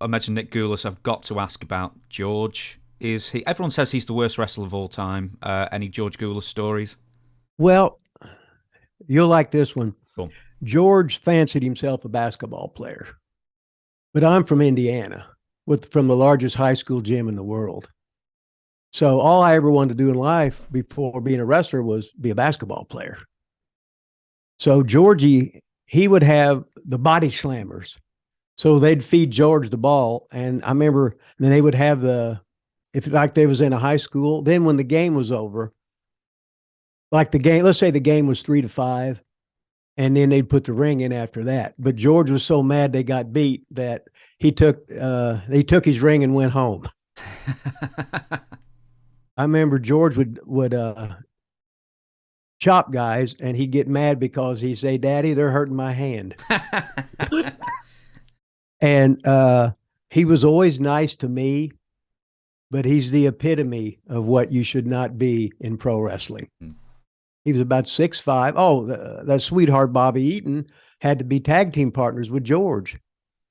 I mentioned Nick Gulas. I've got to ask about George. Is he? Everyone says he's the worst wrestler of all time. Any George Gulas stories? Well, you'll like this one. Cool. George fancied himself a basketball player, but I'm from Indiana, from the largest high school gym in the world. So all I ever wanted to do in life before being a wrestler was be a basketball player. So Georgie, he would have the body slammers. So they'd feed George the ball. And I remember then they would have if like they was in a high school, then when the game was over, like the game, let's say the game was 3-5, and then they'd put the ring in after that. But George was so mad they got beat that he took his ring and went home. I remember George would chop guys, and he'd get mad because he'd say, "Daddy, they're hurting my hand." And he was always nice to me, but he's the epitome of what you should not be in pro wrestling. He was about 6'5". Oh, that sweetheart Bobby Eaton had to be tag team partners with George.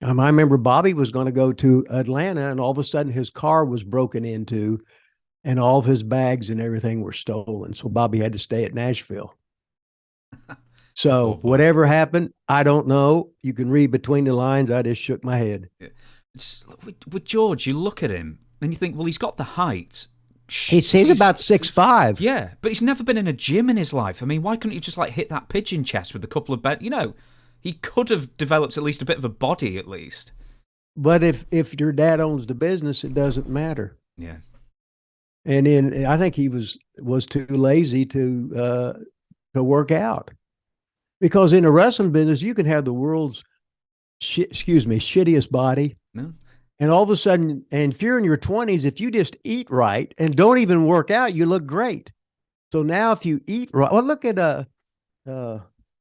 I remember Bobby was going to go to Atlanta, and all of a sudden his car was broken into, and all of his bags and everything were stolen. So Bobby had to stay at Nashville. So whatever happened, I don't know. You can read between the lines. I just shook my head. With George, you look at him and you think, well, he's got the height. He's about 6'5". Yeah, but he's never been in a gym in his life. I mean, why couldn't he just like hit that pigeon chest with a couple of he could have developed at least a bit of a body at least. But if your dad owns the business, it doesn't matter. Yeah. And then I think he was too lazy to work out. Because in the wrestling business, you can have the world's shittiest body. No. And all of a sudden, and if you're in your 20s, if you just eat right and don't even work out, you look great. So now if you eat right, well, look at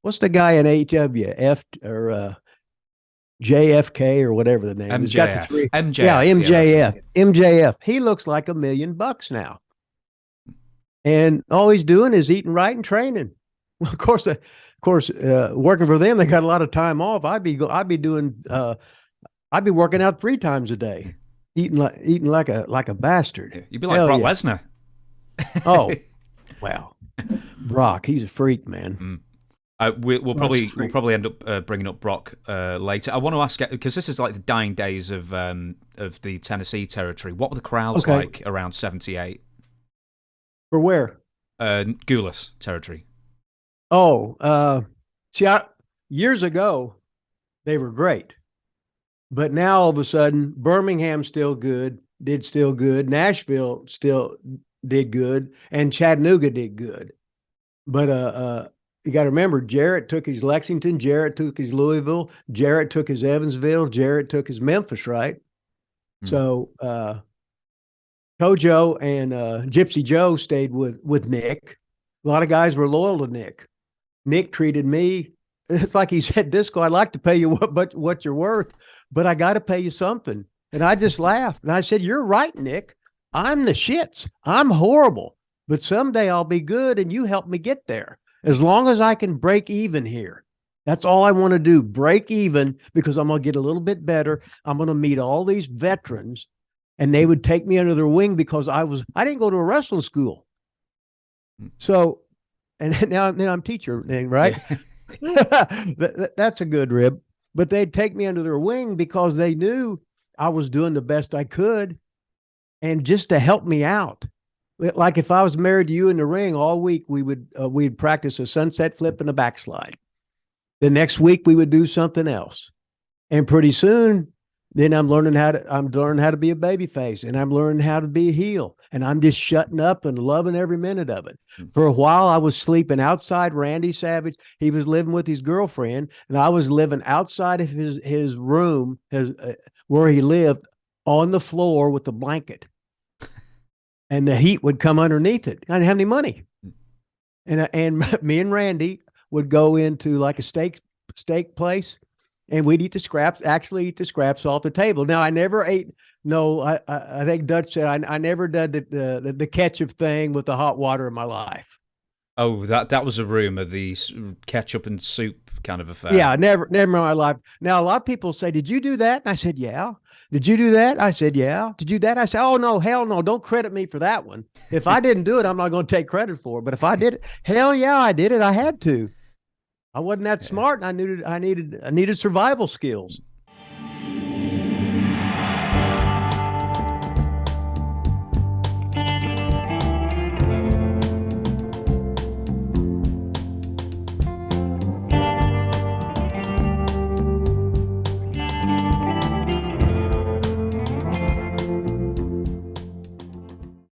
what's the guy in HWF or JFK or whatever the name is. MJF. Got the three. MJF. Yeah, MJF. Yeah, MJF. He looks like $1 million now. And all he's doing is eating right and training. Well, of course, working for them, they got a lot of time off. I'd be working out 3 times a day, eating like a bastard. You'd be like Brock Lesnar. Oh, wow, Brock, he's a freak, man. We'll probably end up bringing up Brock later. I want to ask, because this is like the dying days of the Tennessee territory. What were the crowds like around '78? For where? Gulas territory. Oh, years ago, they were great. But now all of a sudden, Birmingham did still good. Nashville still did good. And Chattanooga did good. But you got to remember, Jarrett took his Lexington, Jarrett took his Louisville, Jarrett took his Evansville, Jarrett took his Memphis, right? So Kojo and Gypsy Joe stayed with Nick. A lot of guys were loyal to Nick. Nick treated me, it's like he said, Disco, I'd like to pay you what you're worth, but I got to pay you something. And I just laughed. And I said, you're right, Nick. I'm the shits. I'm horrible. But someday I'll be good, and you help me get there. As long as I can break even here. That's all I want to do, break even, because I'm going to get a little bit better. I'm going to meet all these veterans, and they would take me under their wing because I didn't go to a wrestling school. So, and now I'm teacher, right? That's a good rib. But they'd take me under their wing because they knew I was doing the best I could, and just to help me out. Like if I was married to you in the ring all week, we'd practice a sunset flip and a backslide. The next week we would do something else, and pretty soon, then I'm learning how to be a baby face, and I'm learning how to be a heel, and I'm just shutting up and loving every minute of it. For a while, I was sleeping outside Randy Savage. He was living with his girlfriend, and I was living outside of his room, where he lived, on the floor with a blanket. And the heat would come underneath it. I didn't have any money. And me and Randy would go into like a steak place, and we'd eat the scraps off the table. Now, I never ate, I think Dutch said, I never did the ketchup thing with the hot water in my life. Oh, that was a rumor, the ketchup and soup kind of affair. Yeah, never in my life. Now, a lot of people say, "Did you do that?" And I said, "Yeah." "Did you do that?" I said, "Yeah." "Did you do that?" I said, "Oh no, hell no! Don't credit me for that one. If I didn't do it, I'm not going to take credit for it. But if I did it, hell yeah, I did it. I had to. I wasn't that smart, and I needed survival skills."